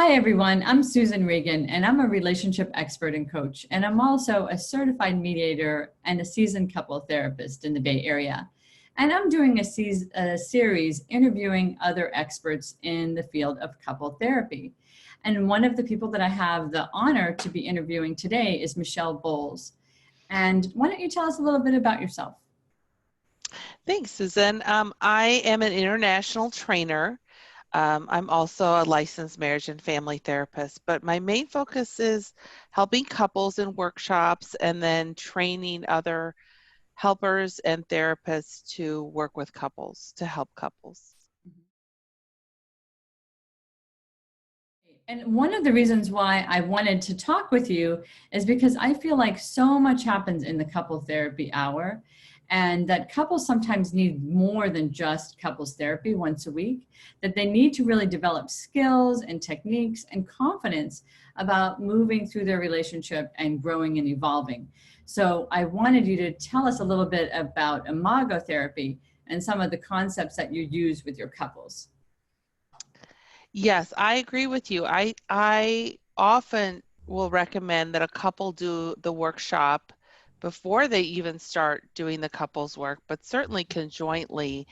Hi, everyone. I'm Susan Regan, and I'm a relationship expert and coach. And I'm also a certified mediator and a seasoned couple therapist in the Bay Area. And I'm doing a series interviewing other experts in the field of couple therapy. And one of the people that I have the honor to be interviewing today is Michelle Bohls. And why don't you tell us a little bit about yourself? Thanks, Susan. I am an international trainer. I'm also a licensed marriage and family therapist, but my main focus is helping couples in workshops and then training other helpers and therapists to work with couples, to help couples. And one of the reasons why I wanted to talk with you is because I feel like so much happens in the couple therapy hour, and that couples sometimes need more than just couples therapy once a week, that they need to really develop skills and techniques and confidence about moving through their relationship and growing and evolving. So I wanted you to tell us a little bit about Imago Therapy and some of the concepts that you use with your couples. Yes, I agree with you. I often will recommend that a couple do the workshop before they even start doing the couples work, but certainly conjointly,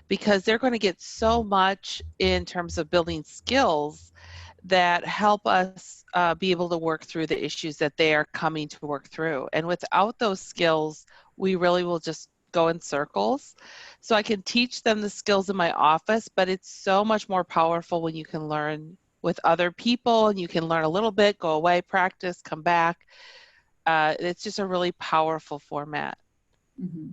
because they're going to get so much in terms of building skills that help us be able to work through the issues that they are coming to work through. And without those skills, we really will just go in circles. So I can teach them the skills in my office, but it's so much more powerful when you can learn with other people and you can learn a little bit, go away, practice, come back. It's just a really powerful format. Mm-hmm.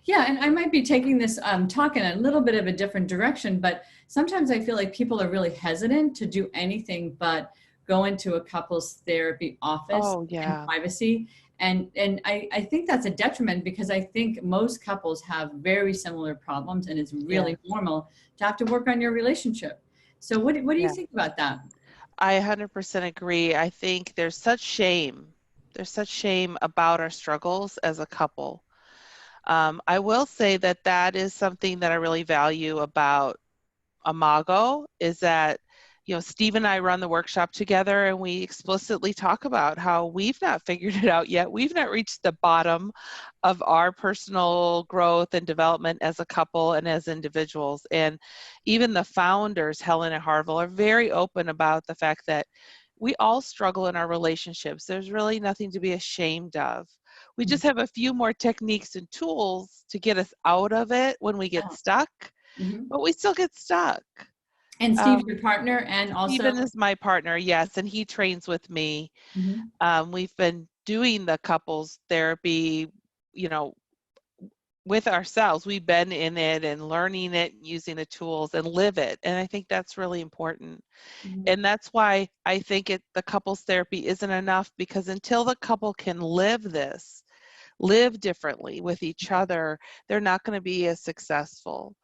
Yeah, and I might be taking this talk in a little bit of a different direction, but sometimes I feel like people are really hesitant to do anything but go into a couples therapy office Oh, in yeah. privacy. And I think that's a detriment because I think most couples have very similar problems, and it's Yeah. really normal to have to work on your relationship. So what do you Yeah. think about that? I 100% agree. I think there's such shame. There's such shame about our struggles as a couple. I will say that that is something that I really value about Imago is that, Steve and I run the workshop together and we explicitly talk about how we've not figured it out yet. We've not reached the bottom of our personal growth and development as a couple and as individuals. And even the founders, Helen and Harville, are very open about the fact that we all struggle in our relationships. There's really nothing to be ashamed of. We just have a few more techniques and tools to get us out of it when we get stuck, Mhm. but we still get stuck. And Steve's Um, your partner and also. Stephen is my partner, yes, and he trains with me. Mhm. We've been doing the couples therapy, you know, with ourselves. We've been in it and learning it, using the tools and live it. And I think that's really important. Mhm. And that's why I think the couples therapy isn't enough, because until the couple can live this, live differently with each other, they're not going to be as successful.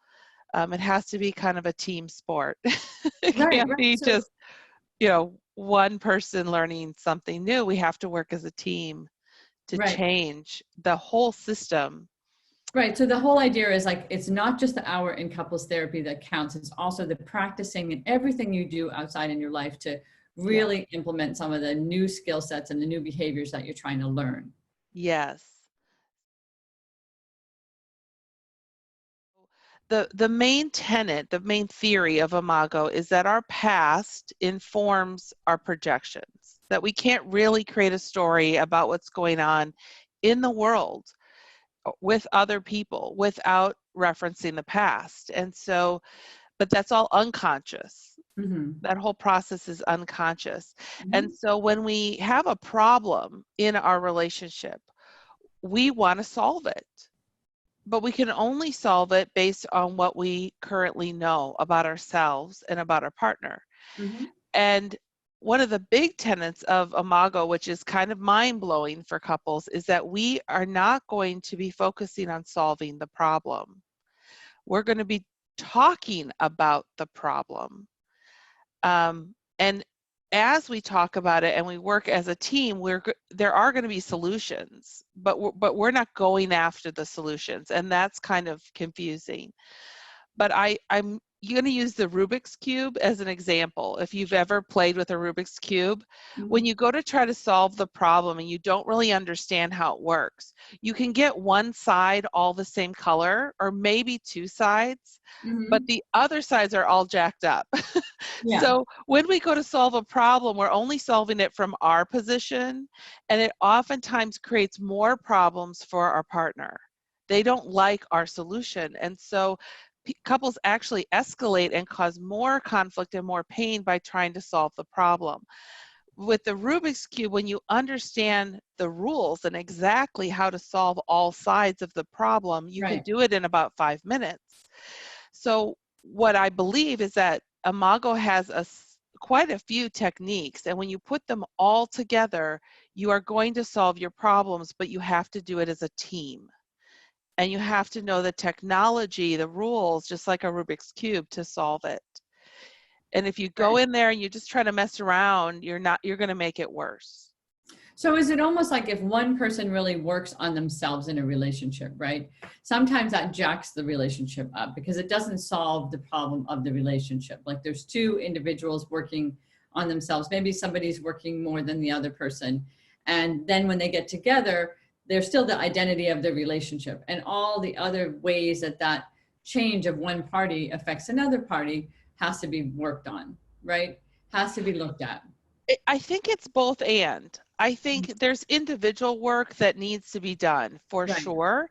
It has to be kind of a team sport. It Right, can't right. be So, just, one person learning something new. We have to work as a team to right. change the whole system. Right. So the whole idea is like, it's not just the hour in couples therapy that counts. It's also the practicing and everything you do outside in your life to Yeah. really implement some of the new skill sets and the new behaviors that you're trying to learn. Yes. The main tenet, the main theory of Imago is that our past informs our projections, that we can't really create a story about what's going on in the world with other people without referencing the past. And so, but that's all unconscious. Mm-hmm. That whole process is unconscious. And Mm-hmm. so when we have a problem in our relationship, we want to solve it. But we can only solve it based on what we currently know about ourselves and about our partner. Mm-hmm. And one of the big tenets of Imago, which is kind of mind-blowing for couples, is that we are not going to be focusing on solving the problem. We're going to be talking about the problem. And as we talk about it and we work as a team, there are going to be solutions, but we're not going after the solutions, and that's kind of confusing. But I'm going to use the Rubik's Cube as an example. If you've ever played with a Rubik's Cube, when you go to try to solve the problem and you don't really understand how it works, you can get one side all the same color or maybe two sides, but the other sides are all jacked up. Yeah. So when we go to solve a problem, we're only solving it from our position, and it oftentimes creates more problems for our partner. They don't like our solution. And so couples actually escalate and cause more conflict and more pain by trying to solve the problem. With the Rubik's Cube, when you understand the rules and exactly how to solve all sides of the problem, you can do it in about 5 minutes. So what I believe is that Imago has quite a few techniques, and when you put them all together, you are going to solve your problems, but you have to do it as a team. And you have to know the technology, the rules, just like a Rubik's Cube, to solve it. And if you go in there and you just try to mess around, you're going to make it worse. So is it almost like if one person really works on themselves in a relationship, right? Sometimes that jacks the relationship up because it doesn't solve the problem of the relationship. Like there's two individuals working on themselves. Maybe somebody's working more than the other person. And then when they get together, they're still the identity of the relationship. And all the other ways that that change of one party affects another party has to be worked on, right? Has to be looked at. I think it's both and. I think there's individual work that needs to be done for sure.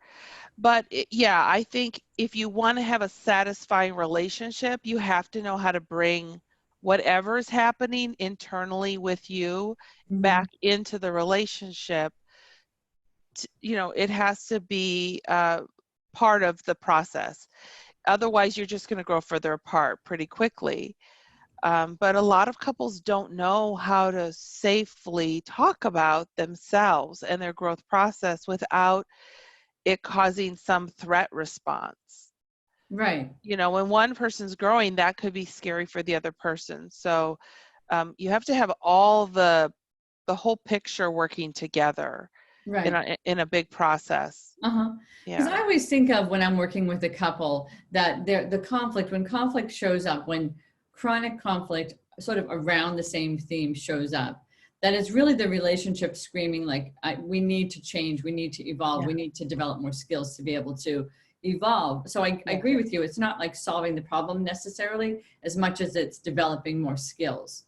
But yeah, I think if you want to have a satisfying relationship, you have to know how to bring whatever is happening internally with you back into the relationship. It has to be part of the process. Otherwise, you're just going to grow further apart pretty quickly. But a lot of couples don't know how to safely talk about themselves and their growth process without it causing some threat response. Right. When one person's growing, that could be scary for the other person. So you have to have all the whole picture working together. Right. In a big process. Because I always think of when I'm working with a couple that the conflict, when conflict shows up, when chronic conflict sort of around the same theme shows up, that it's really the relationship screaming like, we need to change, we need to evolve, we need to develop more skills to be able to evolve. So I agree with you. It's not like solving the problem necessarily as much as it's developing more skills.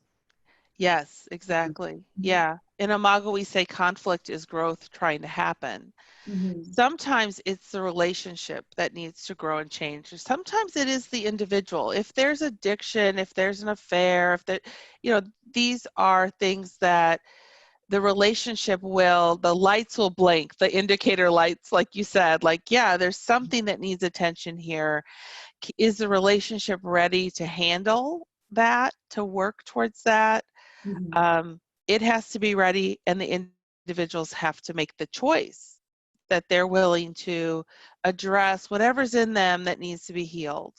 Yes, exactly. Yeah. In Imago, we say conflict is growth trying to happen. Sometimes it's the relationship that needs to grow and change. Sometimes it is the individual. If there's addiction, if there's an affair, these are things that the relationship the lights will blink, the indicator lights, like you said, there's something that needs attention here. Is the relationship ready to handle that, to work towards that? It has to be ready, and the individuals have to make the choice that they're willing to address whatever's in them that needs to be healed.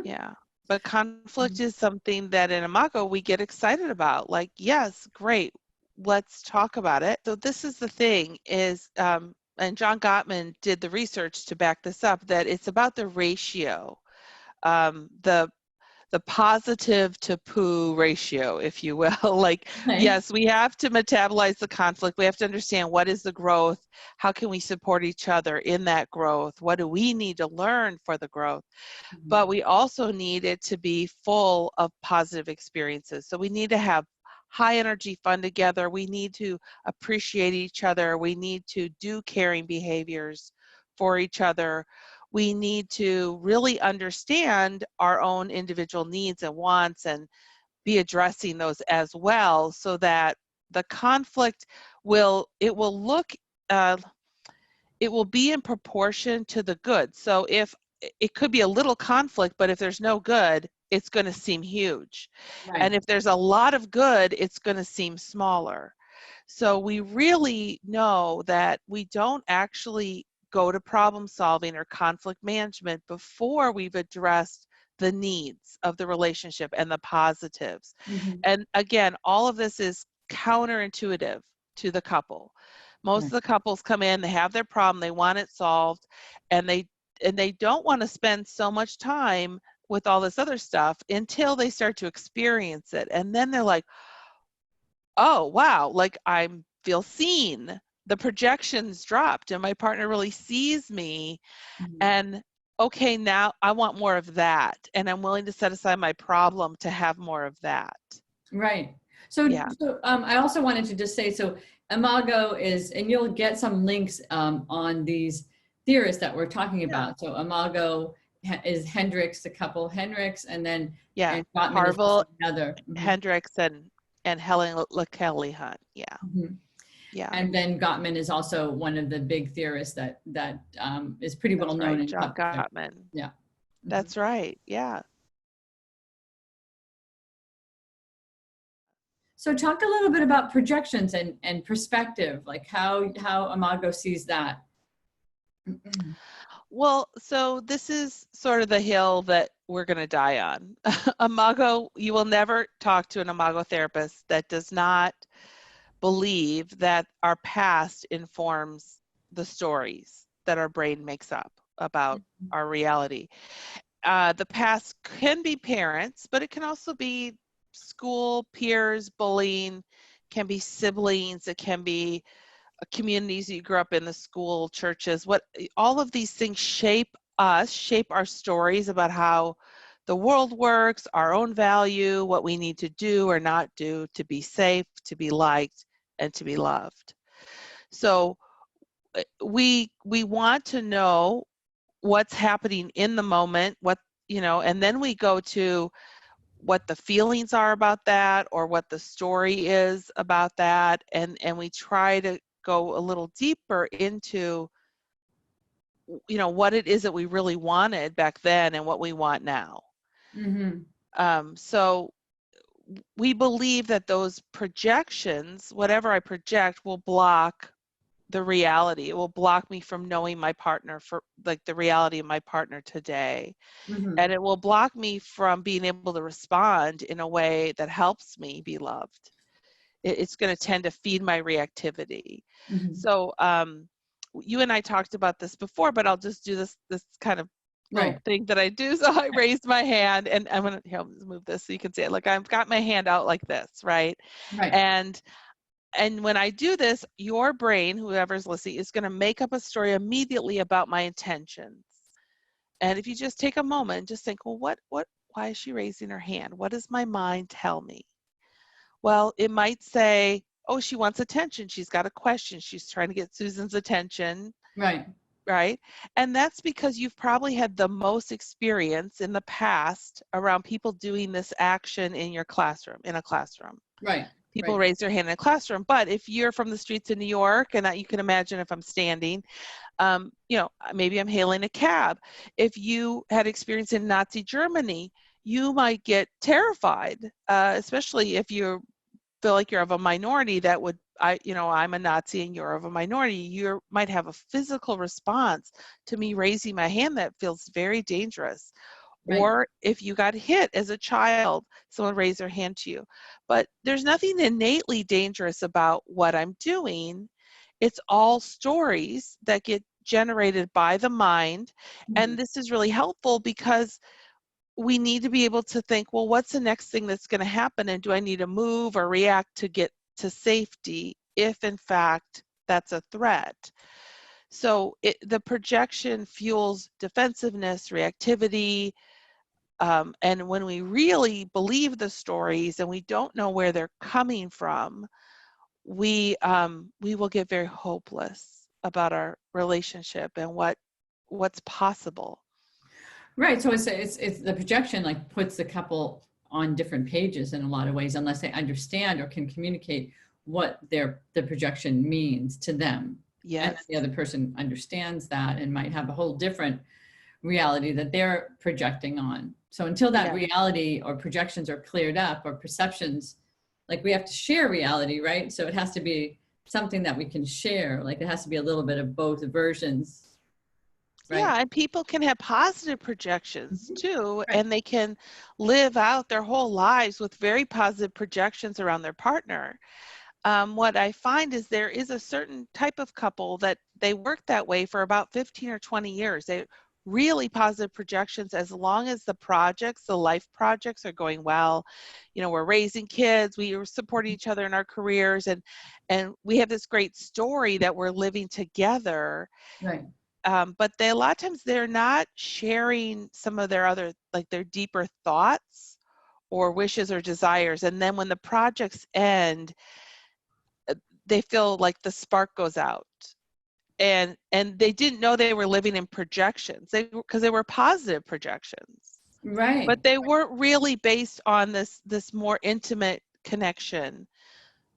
Yeah. But conflict is something that in Imago we get excited about. Like, yes, great, let's talk about it. So this is the thing is, and John Gottman did the research to back this up, that it's about the ratio, the positive to poo ratio, if you will. Yes, we have to metabolize the conflict. We have to understand what is the growth. How can we support each other in that growth? What do we need to learn for the growth? But we also need it to be full of positive experiences. So we need to have high energy fun together. We need to appreciate each other. We need to do caring behaviors for each other. We need to really understand our own individual needs and wants and be addressing those as well, so that the conflict will be in proportion to the good. So if it could be a little conflict, but if there's no good, it's going to seem huge. And if there's a lot of good, it's going to seem smaller. So we really know that we don't actually go to problem solving or conflict management before we've addressed the needs of the relationship and the positives. And again, all of this is counterintuitive to the couple. Most of the couples come in, they have their problem, they want it solved, and and they don't want to spend so much time with all this other stuff until they start to experience it. And then they're like, oh, wow, like I feel seen. The projections dropped and my partner really sees me. And okay, now I want more of that. And I'm willing to set aside my problem to have more of that. Right. So, Yeah. I also wanted to just say, so Imago is, and you'll get some links on these theorists that we're talking about. So Imago is Hendricks, the couple Hendricks, and then Yeah. and Gottman is Harville, also another. Hendricks, and Helen LaKelly Hunt. Yeah. Yeah. And then Gottman is also one of the big theorists that is pretty well known in John Gottman. Yeah. That's right. Yeah. So talk a little bit about projections and perspective, like how Imago sees that. Well, so this is sort of the hill that we're going to die on. Imago, you will never talk to an Imago therapist that does not believe that our past informs the stories that our brain makes up about our reality. The past can be parents, but it can also be school, peers, bullying, can be siblings, it can be communities you grew up in, the school, churches. All of these things shape us, shape our stories about how the world works, our own value, what we need to do or not do to be safe, to be liked, and to be loved. So we want to know what's happening in the moment, and then we go to what the feelings are about that or what the story is about that, and we try to go a little deeper into what it is that we really wanted back then and what we want now. So we believe that those projections, whatever I project, will block the reality. It will block me from knowing my partner, for like the reality of my partner today. And it will block me from being able to respond in a way that helps me be loved. It's going to tend to feed my reactivity. So you and I talked about this before, but I'll just do this kind of little thing that I do. So I raised my hand, and I'm going to move this so you can see it. Like I've got my hand out like this, right? And when I do this, your brain, whoever's listening, is going to make up a story immediately about my intentions. And if you just take a moment and just think, well, why is she raising her hand? What does my mind tell me? Well, it might say, oh, she wants attention. She's got a question. She's trying to get Susan's attention. Right? And that's because you've probably had the most experience in the past around people doing this action in your classroom, in a classroom. People raise their hand in a classroom. But if you're from the streets of New York, and you can imagine if I'm standing, maybe I'm hailing a cab. If you had experience in Nazi Germany, you might get terrified, especially if you feel like you're of a minority that would, I'm a Nazi and you're of a minority. You might have a physical response to me raising my hand that feels very dangerous. Or if you got hit as a child, someone raised their hand to you. But there's nothing innately dangerous about what I'm doing. It's all stories that get generated by the mind. And this is really helpful because we need to be able to think, well, what's the next thing that's going to happen? And do I need to move or react to get to safety if, in fact, that's a threat? So the projection fuels defensiveness, reactivity, and when we really believe the stories and we don't know where they're coming from, we will get very hopeless about our relationship and what's possible. So it's the projection like puts the couple on different pages in a lot of ways, unless they understand or can communicate what the projection means to them. And the other person understands that and might have a whole different reality that they're projecting on. So until that reality or projections are cleared up, or perceptions, like we have to share reality, right? So it has to be something that we can share. Like it has to be a little bit of both versions. Yeah, and people can have positive projections too, and they can live out their whole lives with very positive projections around their partner. What I find is there is a certain type of couple that they work that way for about 15 or 20 years. They really positive projections as long as the projects, the life projects are going well. You know, we're raising kids, we are supporting each other in our careers, and we have this great story that we're living together. Right. But they, a lot of times they're not sharing some of their other, like their deeper thoughts or wishes or desires. And then when the projects end, they feel like the spark goes out. And they didn't know they were living in projections, because they were positive projections, Right. but they weren't really based on this more intimate connection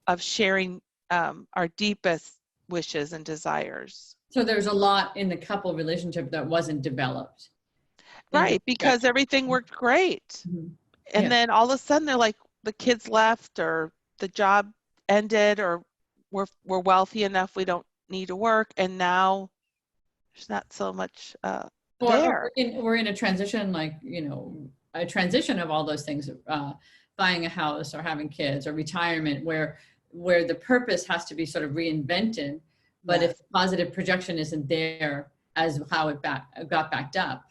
of sharing our deepest wishes and desires. So there's a lot in the couple relationship that wasn't developed. Right, because everything worked great. Mm-hmm. And then all of a sudden they're like, the kids left, or the job ended, or we're wealthy enough we don't need to work, and now there's not so much there. We're in a transition, like, a transition of all those things, buying a house or having kids or retirement, where the purpose has to be sort of reinvented. But Yes. if positive projection isn't there as how it got backed up,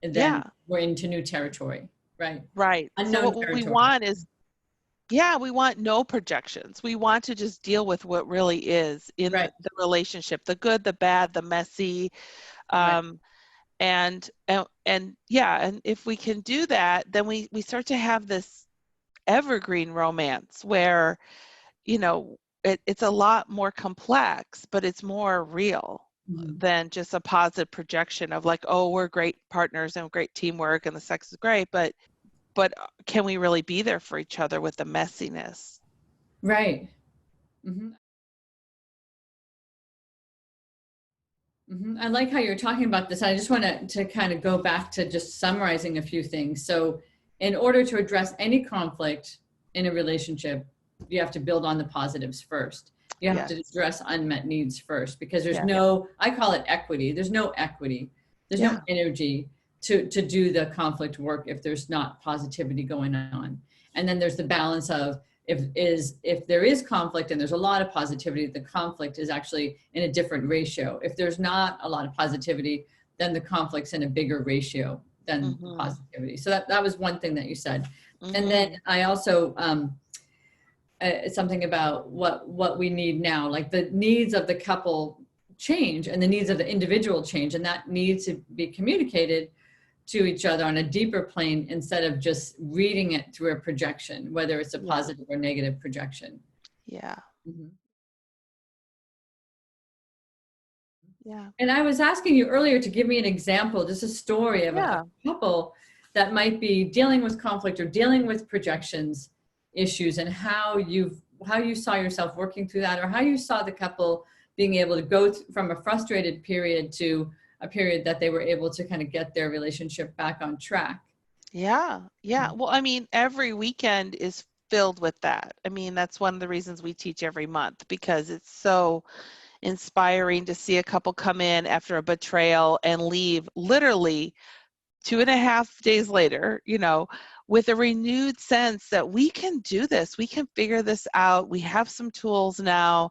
then we're into new territory, right? Right. Unknown So what territory. we want is, we want no projections. We want to just deal with what really is in the relationship, the good, the bad, the messy. And if we can do that, then we start to have this evergreen romance where, it's a lot more complex, but it's more real than just a positive projection of like, oh, we're great partners and great teamwork and the sex is great, but can we really be there for each other with the messiness? Right. Mm-hmm. Mm-hmm. I like how you're talking about this. I just want to kind of go back to just summarizing a few things. So in order to address any conflict in a relationship, you have to build on the positives first. You have to address unmet needs first, because there's I call it equity. There's no equity. There's no energy to do the conflict work if there's not positivity going on. And then there's the balance of, if there is conflict and there's a lot of positivity, the conflict is actually in a different ratio. If there's not a lot of positivity, then the conflict's in a bigger ratio than the positivity. So that was one thing that you said. And then I also, something about what we need now, like the needs of the couple change and the needs of the individual change, and that needs to be communicated to each other on a deeper plane instead of just reading it through a projection, whether it's a positive or negative projection. Yeah. Mm-hmm. Yeah. And I was asking you earlier to give me an example, just a story of a couple that might be dealing with conflict or dealing with projections issues, and how you saw yourself working through that, or how you saw the couple being able to go from a frustrated period to a period that they were able to kind of get their relationship back on track. Yeah. Well, I mean, every weekend is filled with that. I mean, that's one of the reasons we teach every month, because it's so inspiring to see a couple come in after a betrayal and leave literally 2.5 days later, with a renewed sense that we can do this, we can figure this out, we have some tools now,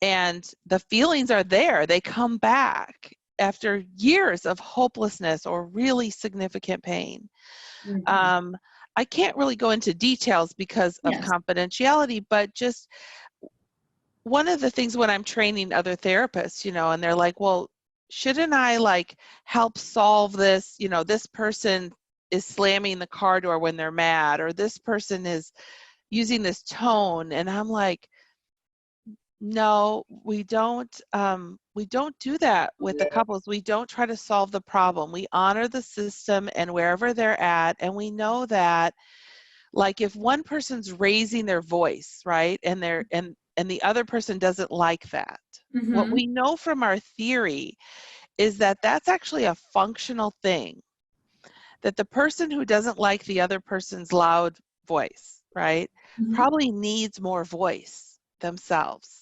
and the feelings are there. They come back after years of hopelessness or really significant pain. Mm-hmm. I can't really go into details because of confidentiality, but just one of the things when I'm training other therapists, and they're like, well, shouldn't I help solve this? This person is slamming the car door when they're mad, or this person is using this tone. And I'm like, no, we don't do that with the couples. We don't try to solve the problem. We honor the system and wherever they're at. And we know that, if one person's raising their voice, right, and the other person doesn't like that, what we know from our theory is that that's actually a functional thing, that the person who doesn't like the other person's loud voice, right, probably needs more voice themselves.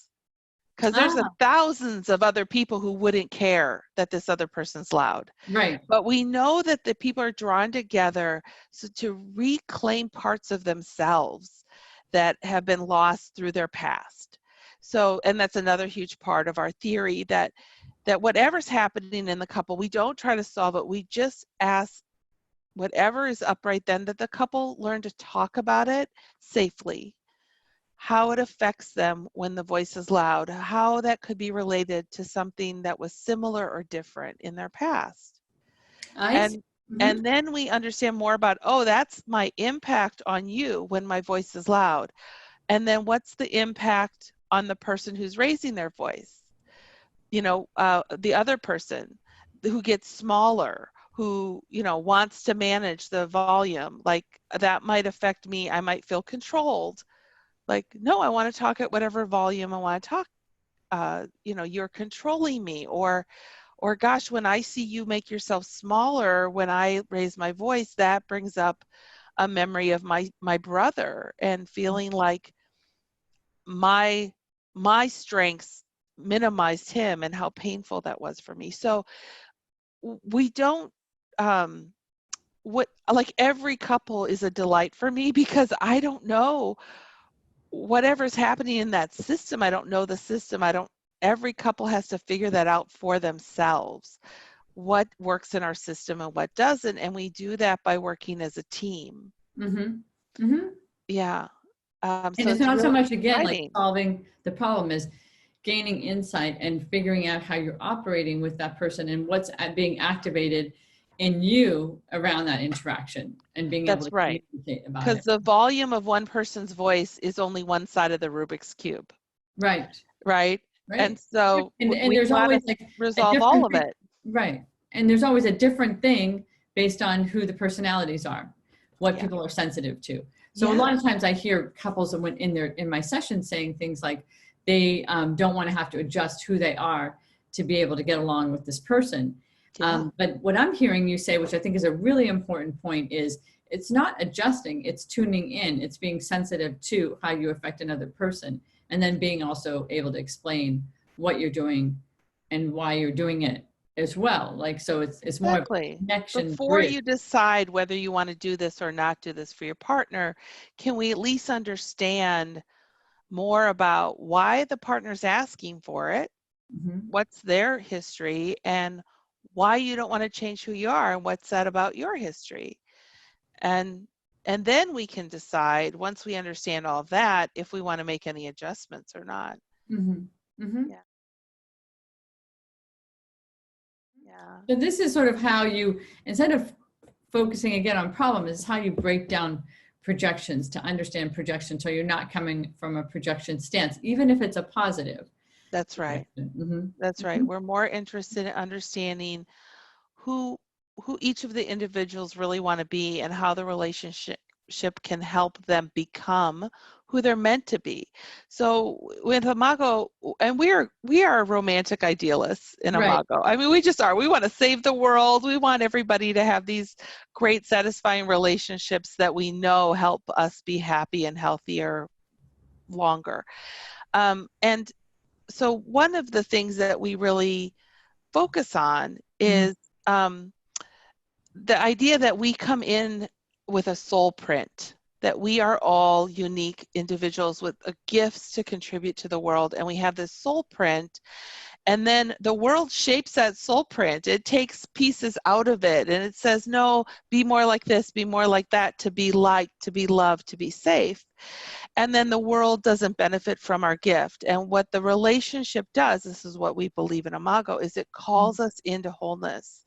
Because there's thousands of other people who wouldn't care that this other person's loud. Right. But we know that the people are drawn together to reclaim parts of themselves that have been lost through their past. So, and that's another huge part of our theory, that whatever's happening in the couple, we don't try to solve it. We just ask whatever is up right then, that the couple learn to talk about it safely, how it affects them when the voice is loud, how that could be related to something that was similar or different in their past. I see. And and then we understand more about, oh, that's my impact on you when my voice is loud. And then what's the impact on the person who's raising their voice? You know, the other person who gets smaller, who, you know, wants to manage the volume, like that might affect me. I might feel controlled. Like, no, I want to talk at whatever volume I want to talk. You know, you're controlling me. Or gosh, when I see you make yourself smaller when I raise my voice, that brings up a memory of my brother, and feeling like my strengths minimized him, and how painful that was for me. So we don't like every couple is a delight for me, because I don't know whatever's happening in that system. I don't know the system. Every couple has to figure that out for themselves, what works in our system and what doesn't. And we do that by working as a team. Mm-hmm. Mm-hmm. Yeah. And So it's it's not so really much, again, like exciting. solving the problem, is gaining insight and figuring out how you're operating with that person and what's being activated in you around that interaction, and being able That's to right. communicate about Because it. the volume of one person's voice is only one side of the Rubik's Cube, Right. right? And Right. so And we there's got to always like a resolve all different of thing. it. Right. And there's always a different thing based on who the personalities are, what Yeah. people are sensitive to. So a Yeah. lot of times I hear couples that went in my session saying things like they don't want to have to adjust who they are to be able to get along with this person. Yeah. But what I'm hearing you say, which I think is a really important point, is it's not adjusting, it's tuning in, it's being sensitive to how you affect another person, and then being also able to explain what you're doing and why you're doing it as well. Like, so it's more of a Exactly. connection Before bridge. you decide whether you want to do this or not do this for your partner, can we at least understand more about why the partner's asking for it, Mhm. what's their history, and why you don't want to change who you are, and what's that about your history? And then we can decide, once we understand all of that, if we want to make any adjustments or not. Mhm. Mhm. Yeah. Yeah. So this is sort of how you, instead of focusing again on problem, is how you break down projections to understand projection, so you're not coming from a projection stance, even if it's a positive That's right. projection. Mhm. That's right. Mhm. We're more interested in understanding who each of the individuals really want to be, and how the relationship can help them become who they're meant to be. So with Imago, and we are romantic idealists in Right. Imago. I mean, we just are. We want to save the world. We want everybody to have these great, satisfying relationships that we know help us be happy and healthier longer. And so one of the things that we really focus on Mhm. is the idea that we come in with a soul print, that we are all unique individuals with gifts to contribute to the world, and we have this soul print, and then the world shapes that soul print. It takes pieces out of it, and it says, no, be more like this, be more like that, to be liked, to be loved, to be safe. And then the world doesn't benefit from our gift. And what the relationship does, this is what we believe in Imago, is it calls us into wholeness.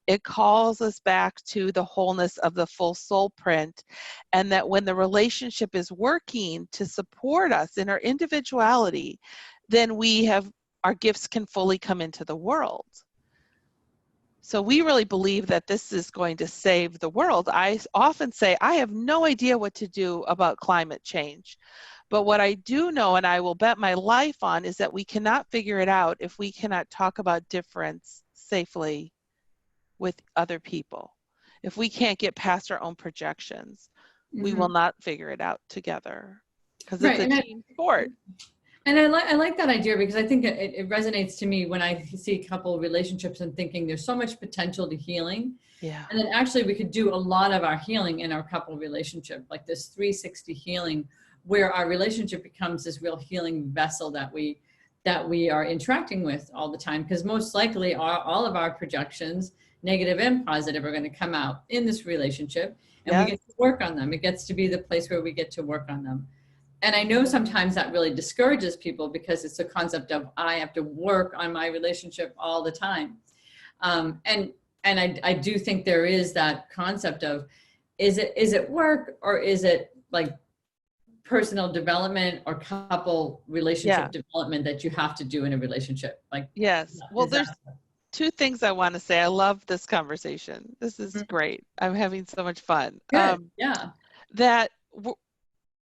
It calls us back to the wholeness of the full soul print, and that when the relationship is working to support us in our individuality, then our gifts can fully come into the world. So we really believe that this is going to save the world. I often say, I have no idea what to do about climate change. But what I do know, and I will bet my life on, is that we cannot figure it out if we cannot talk about difference safely with other people. If we can't get past our own projections, we will Mhm. not figure it out together, because it's Right. a team sport. And I like that idea, because I think it resonates to me when I see couple relationships and thinking there's so much potential to healing. Yeah. And then actually we could do a lot of our healing in our couple relationship, like this 360 healing, where our relationship becomes this real healing vessel that we are interacting with all the time, because most likely all of our projections, negative and positive, are going to come out in this relationship, and we Yes. get to work on them. It gets to be the place where we get to work on them. And I know sometimes that really discourages people, because it's a concept of, I have to work on my relationship all the time. And I do think there is that concept of, is it work, or is it like personal development or couple relationship Yeah. development that you have to do in a relationship? Like, Yes. Well, is that? there's two things I want to say. I love this conversation. This is Mhm. great. I'm having so much fun. Good. Yeah. That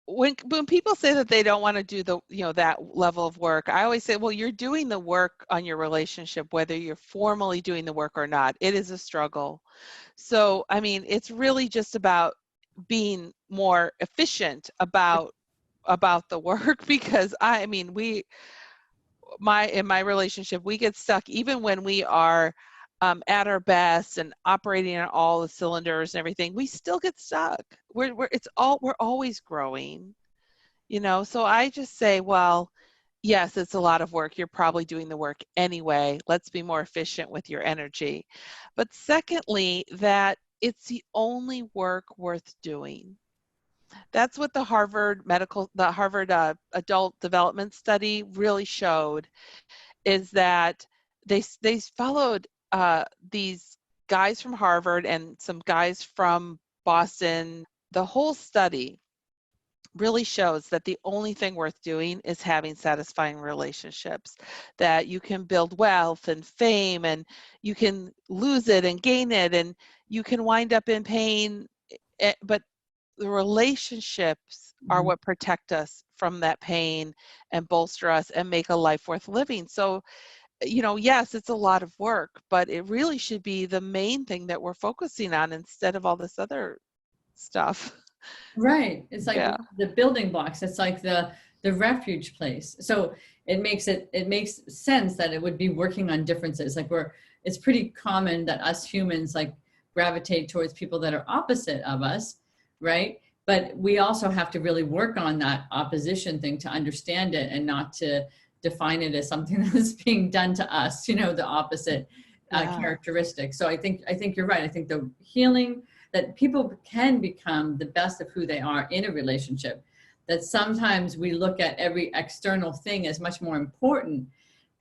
when people say that they don't want to do the, that level of work, I always say, well, you're doing the work on your relationship, whether you're formally doing the work or not. It is a struggle. So, I mean, it's really just about being more efficient about the work, because I mean, in my relationship, we get stuck even when we are at our best and operating on all the cylinders and everything. We still get stuck. We're always growing, So I just say, well, yes, it's a lot of work. You're probably doing the work anyway. Let's be more efficient with your energy. But secondly, that it's the only work worth doing. That's what the Harvard Adult Development Study really showed, is that they followed these guys from Harvard and some guys from Boston. The whole study really shows that the only thing worth doing is having satisfying relationships, that you can build wealth and fame, and you can lose it and gain it, and you can wind up in pain, but the relationships are what protect us from that pain and bolster us and make a life worth living. So, yes, it's a lot of work, but it really should be the main thing that we're focusing on instead of all this other stuff. Right. It's like Yeah. the building blocks. It's like the refuge place. So it makes sense that it would be working on differences. Like it's pretty common that us humans like gravitate towards people that are opposite of us, right? But we also have to really work on that opposition thing to understand it, and not to define it as something that's being done to us, the opposite Yeah. characteristic. So I think you're right. I think the healing, that people can become the best of who they are in a relationship, that sometimes we look at every external thing as much more important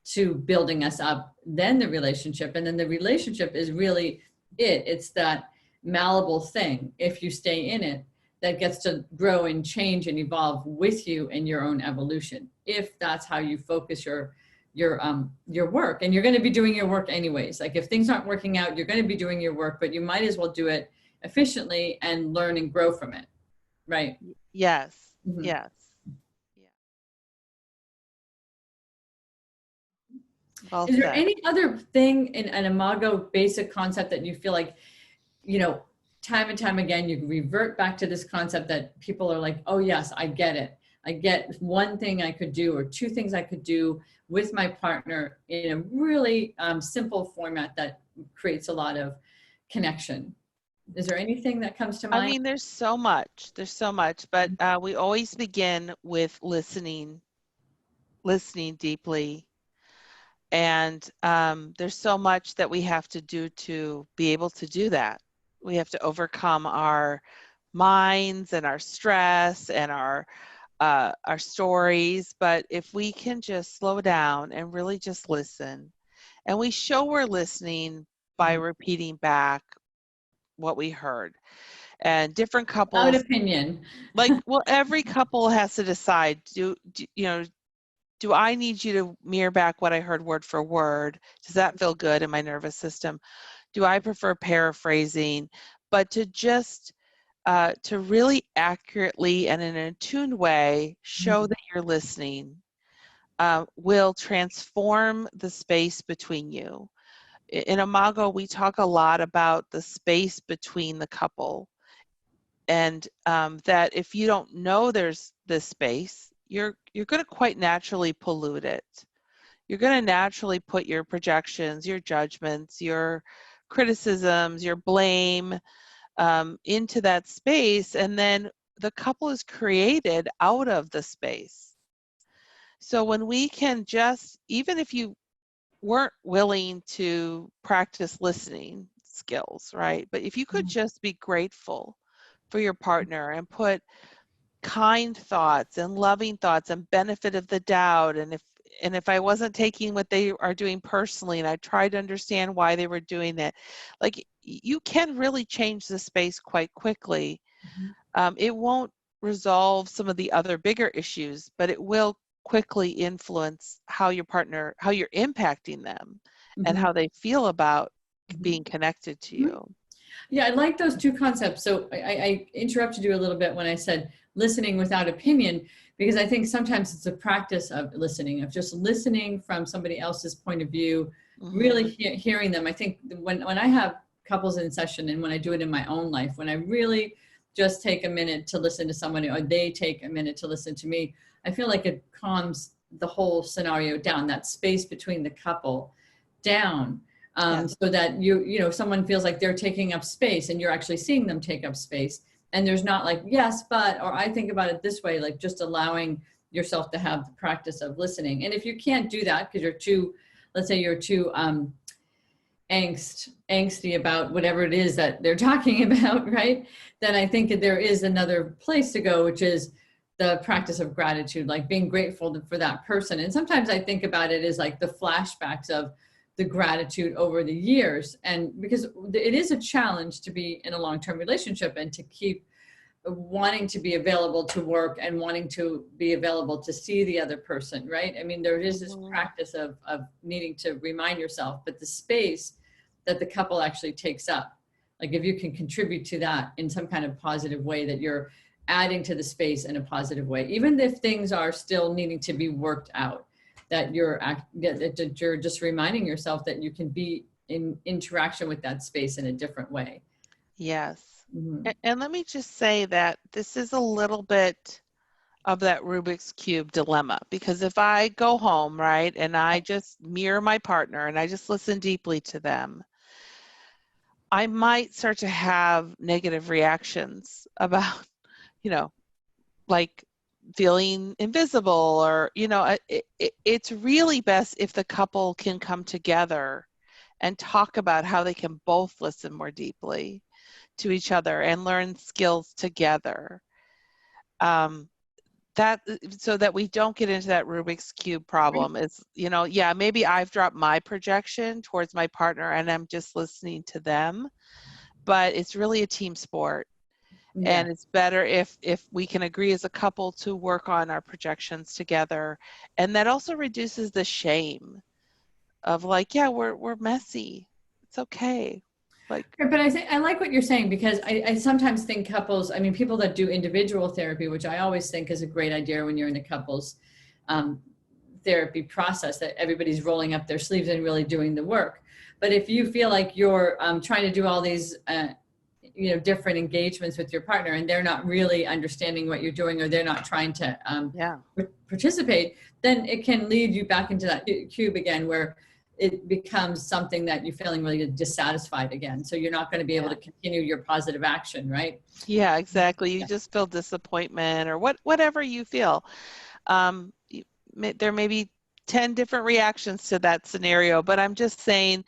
to building us up than the relationship. And then the relationship is really it's that malleable thing, if you stay in it, that gets to grow and change and evolve with you in your own evolution, if that's how you focus your work. And you're going to be doing your work anyways. Like, if things aren't working out, you're going to be doing your work, but you might as well do it efficiently and learn and grow from it. Right. Yes. Mhm. Yes. Yeah. Well Is there said. any other thing in an Imago basic concept that you feel like, time and time again, you revert back to this concept that people are like, oh yes, I get it. I get one thing I could do, or two things I could do with my partner in a really simple format that creates a lot of connection? Is there anything that comes to I mind? mean, there's so much, but we always begin with listening deeply. And there's so much that we have to do to be able to do that. We have to overcome our minds and our stress and our stories. But if we can just slow down and really just listen, and we show we're listening by repeating back what we heard. And different Without couples, opinion. well, every couple has to decide, do I need you to mirror back what I heard word for word? Does that feel good in my nervous system? Do I prefer paraphrasing? But to just to really accurately and in an attuned way show that you're listening will transform the space between you. In Imago, we talk a lot about the space between the couple, and that if you don't know there's this space, you're going to quite naturally pollute it. You're going to naturally put your projections, your judgments, your criticisms, your blame into that space, and then the couple is created out of the space. So when we can just, even if you weren't willing to practice listening skills, right? But if you could just be grateful for your partner and put kind thoughts and loving thoughts and benefit of the doubt, and if I wasn't taking what they are doing personally and I tried to understand why they were doing it, like, you can really change the space quite quickly. It won't resolve some of the other bigger issues, but it will quickly influence how you're impacting them and how they feel about being connected to you. Yeah, I like those two concepts. So I interrupted you a little bit when I said listening without opinion, because I think sometimes it's a practice of listening, of just listening from somebody else's point of view, really hearing them. I think when I have couples in session and when I do it in my own life, when I really just take a minute to listen to somebody or they take a minute to listen to me, I feel like it calms the whole scenario down, that space between the couple down. So that you know, someone feels like they're taking up space and you're actually seeing them take up space. And there's not like, yes, but, or I think about it this way, like just allowing yourself to have the practice of listening. And if you can't do that because you're too, let's say you're too angsty about whatever it is that they're talking about, right? Then I think that there is another place to go, which is the practice of gratitude, like being grateful for that person. And sometimes I think about it as like the flashbacks of the gratitude over the years. And because it is a challenge to be in a long-term relationship and to keep wanting to be available to work and wanting to be available to see the other person, right? I mean, there is this practice of needing to remind yourself, but the space that the couple actually takes up, like if you can contribute to that in some kind of positive way, that you're adding to the space in a positive way, even if things are still needing to be worked out, that you're just reminding yourself that you can be in interaction with that space in a different way. Yes. And let me just say that this is a little bit of that Rubik's Cube dilemma, because if I go home, right, and I just mirror my partner and I just listen deeply to them, I might start to have negative reactions about, you know, like feeling invisible, or, you know, it's really best if the couple can come together and talk about how they can both listen more deeply to each other and learn skills together. That, so that we don't get into that Rubik's Cube problem is, you know, yeah, maybe I've dropped my projection towards my partner and I'm just listening to them, but it's really a team sport. Yeah. And it's better if we can agree as a couple to work on our projections together. And that also reduces the shame of like, yeah, we're messy. It's okay. Like, but I like what you're saying, because I sometimes think couples, I mean, people that do individual therapy, which I always think is a great idea when you're in a couples therapy process, that everybody's rolling up their sleeves and really doing the work. But if you feel like you're trying to do all these you know, different engagements with your partner and they're not really understanding what you're doing, or they're not trying to participate, then it can lead you back into that cube again, where it becomes something that you're feeling really dissatisfied again. So you're not going to be able to continue your positive action, right? Yeah, exactly. You just feel disappointment or whatever you feel. There may be 10 different reactions to that scenario, but I'm just saying,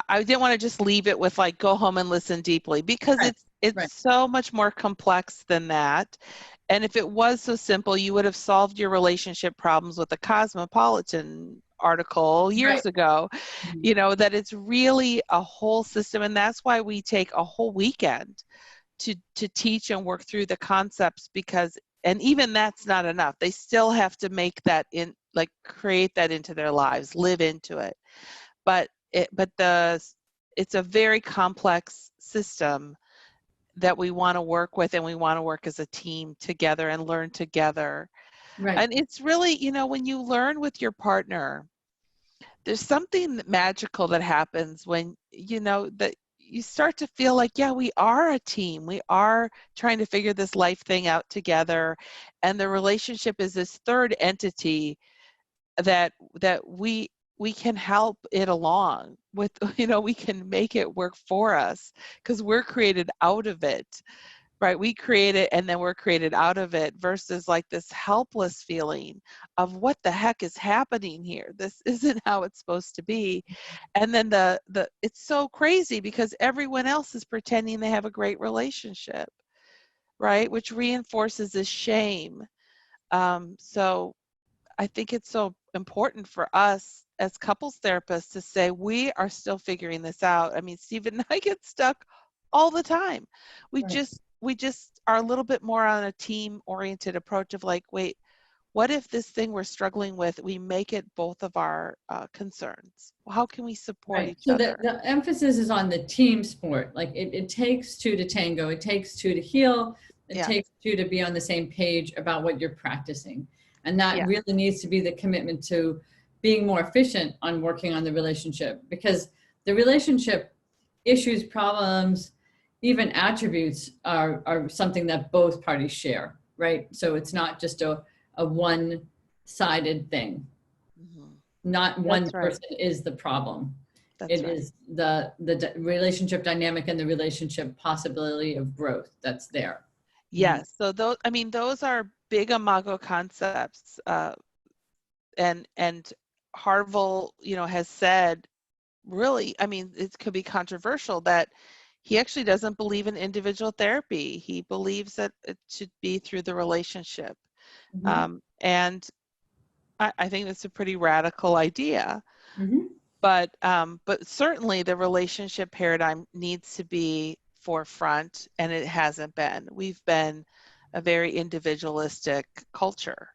I didn't want to just leave it with like, go home and listen deeply, because it's so much more complex than that. And if it was so simple, you would have solved your relationship problems with the Cosmopolitan article years ago. You know, that it's really a whole system. And that's why we take a whole weekend to teach and work through the concepts, because, and even that's not enough. They still have to make that in, like, create that into their lives, live into it. But it's a very complex system that we want to work with, and we want to work as a team together and learn together. Right. And it's really, you know, when you learn with your partner, there's something magical that happens when, you know, that you start to feel like, yeah, we are a team. We are trying to figure this life thing out together. And the relationship is this third entity that we can help it along with, you know, we can make it work for us because we're created out of it, Right, we create it and then we're created out of it, versus like this helpless feeling of what the heck is happening here? This isn't how it's supposed to be. And then the it's so crazy because everyone else is pretending they have a great relationship, right? Which reinforces this shame. So I think it's so important for us as couples therapists to say we are still figuring this out. I mean, Steve and I get stuck all the time. We Right. just are a little bit more on a team-oriented approach of like, wait, what if this thing we're struggling with, we make it both of our concerns? How can we support Right. each So other? the emphasis is on the team sport. Like it takes two to tango. It takes two to heal. It Yeah, takes two to be on the same page about what you're practicing. And that yeah, really needs to be the commitment to being more efficient on working on the relationship, because the relationship issues, problems, even attributes are something that both parties share, right? So it's not just a one-sided thing. hmm, Not one that's right. person is the problem. That's It right. is the relationship dynamic and the relationship possibility of growth that's there. Mhm. Yes. So those, I mean, those are big Imago concepts. And Harville, has said, really, I mean, it could be controversial, that he actually doesn't believe in individual therapy. He believes that it should be through the relationship. Mhm. And I think that's a pretty radical idea. Mhm. But certainly the relationship paradigm needs to be forefront, and it hasn't been. We've been a very individualistic culture.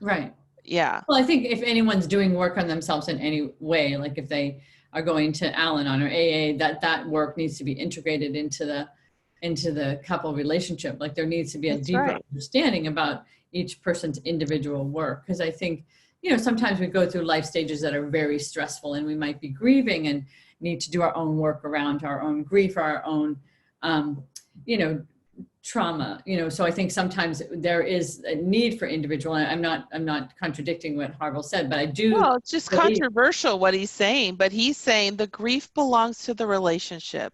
Right. Yeah. Well, I think if anyone's doing work on themselves in any way, like if they are going to Al-Anon or AA, that work needs to be integrated into the couple relationship. Like there needs to be a That's deeper right. understanding about each person's individual work. Because I think, sometimes we go through life stages that are very stressful, and we might be grieving and need to do our own work around our own grief, our own, um, you know, trauma. So I think sometimes there is a need for individual, and I'm not contradicting what Harville said, but I do Well, it's just believe. controversial what he's saying, but he's saying the grief belongs to the relationship,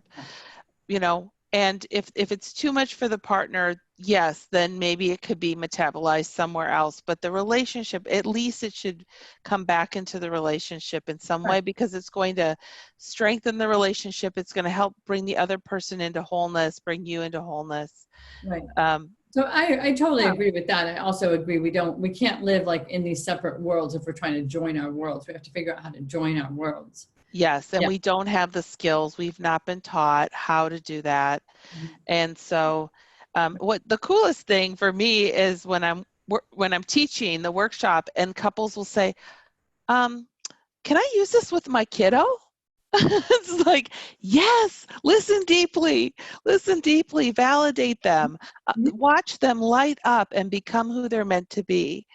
and if it's too much for the partner, yes, then maybe it could be metabolized somewhere else, but the relationship, at least it should come back into the relationship in some way, because it's going to strengthen the relationship. It's going to help bring the other person into wholeness, bring you into wholeness. Right. Um, So I totally yeah. agree with that. I also agree we can't live like in these separate worlds if we're trying to join our worlds. We have to figure out how to join our worlds. Yes, and Yeah. we don't have the skills. We've not been taught how to do that. Mhm. And so, what the coolest thing for me is when I'm teaching the workshop, and couples will say, um, "Can I use this with my kiddo?" It's like, yes, listen deeply, validate them, Mhm. watch them light up and become who they're meant to be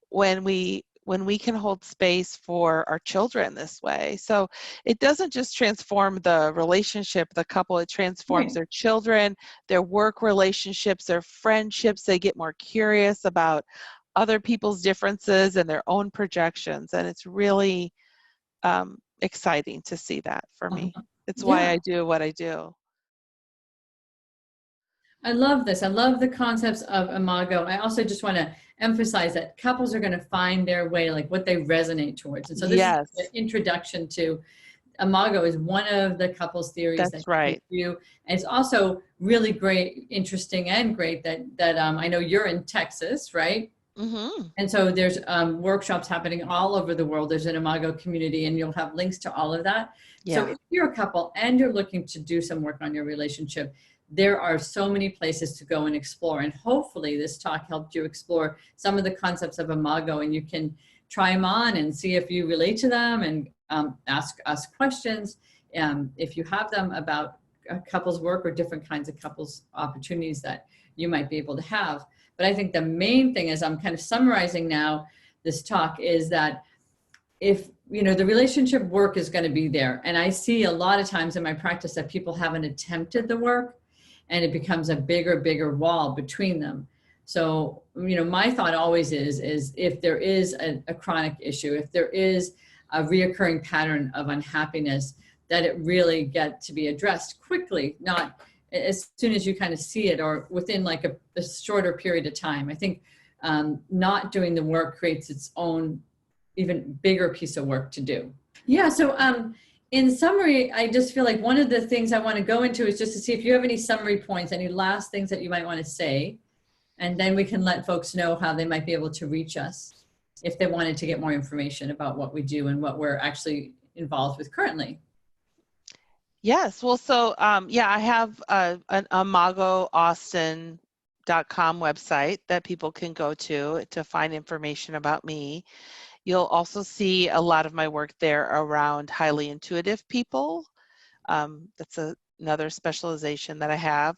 when we can hold space for our children this way. So it doesn't just transform the relationship, the couple, it transforms Right. their children, their work relationships, their friendships. They get more curious about other people's differences and their own projections. And it's really exciting to see that for me. Uh-huh. It's why Yeah. I do what I do. I love this. I love the concepts of Imago. I also just want to emphasize that couples are going to find their way, like what they resonate towards. And so this is the Yes, introduction to Imago is one of the couples theories that that's right. you. And it's also really great, interesting, and great that I know you're in Texas, right? Hmm. And so there's workshops happening all over the world. There's an Imago community, and you'll have links to all of that. So Yeah. if you're a couple and you're looking to do some work on your relationship, there are so many places to go and explore. And hopefully this talk helped you explore some of the concepts of Imago, and you can try them on and see if you relate to them, and ask us questions if you have them about couples work or different kinds of couples opportunities that you might be able to have. But I think the main thing, as I'm kind of summarizing now this talk, is that if the relationship work is going to be there, and I see a lot of times in my practice that people haven't attempted the work, and it becomes a bigger wall between them. So my thought always is if there is a chronic issue, if there is a reoccurring pattern of unhappiness, that it really get to be addressed quickly, not as soon as you kind of see it, or within like a shorter period of time. I think not doing the work creates its own even bigger piece of work to do. Yeah, so in summary, I just feel like one of the things I want to go into is just to see if you have any summary points, any last things that you might want to say, and then we can let folks know how they might be able to reach us if they wanted to get more information about what we do and what we're actually involved with currently. Yes, well, so yeah, I have an imagoaustin.com website that people can go to find information about me. You'll also see a lot of my work there around highly intuitive people. That's another specialization that I have.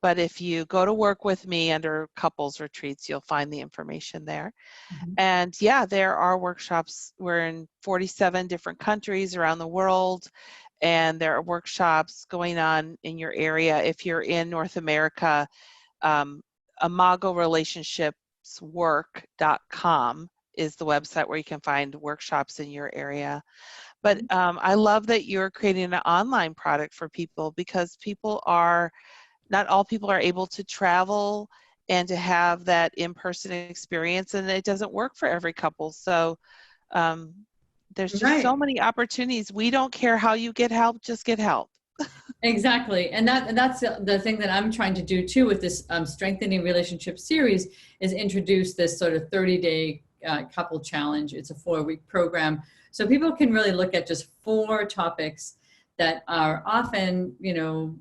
But if you go to work with me under couples retreats, you'll find the information there. Mm-hmm. And yeah, there are workshops. We're in 47 different countries around the world, and there are workshops going on in your area. If you're in North America, imagorelationshipswork.com is the website where you can find workshops in your area. But I love that you're creating an online product for people, because not all people are able to travel and to have that in-person experience, and it doesn't work for every couple. So there's just so many opportunities. We don't care how you get help, just get help. Exactly. And that's the thing that I'm trying to do too with this Strengthening Relationship series, is introduce this sort of 30-day couple challenge. It's a 4-week program. So people can really look at just 4 topics that are often, you know,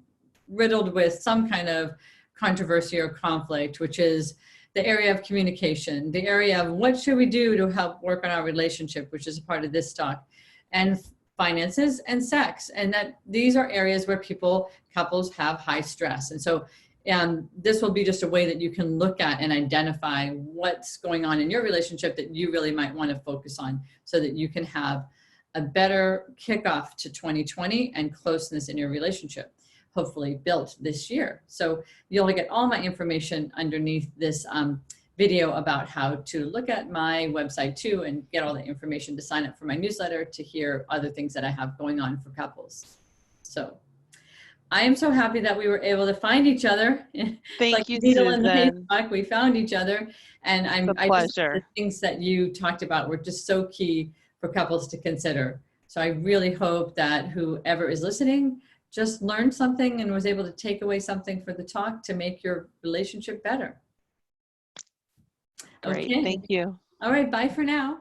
riddled with some kind of controversy or conflict, which is the area of communication, the area of what should we do to help work on our relationship, which is a part of this talk, and finances and sex. And that these are areas where couples have high stress. And so this will be just a way that you can look at and identify what's going on in your relationship that you really might want to focus on, so that you can have a better kickoff to 2020 and closeness in your relationship, hopefully built this year. So you'll get all my information underneath this video about how to look at my website too, and get all the information to sign up for my newsletter, to hear other things that I have going on for couples. So I am so happy that we were able to find each other. Thank you, needle in the Susan. haystack, we found each other. And I just, the things that you talked about were just so key for couples to consider. So I really hope that whoever is listening just learned something and was able to take away something for the talk to make your relationship better. Great. Okay. Thank you. All right. Bye for now.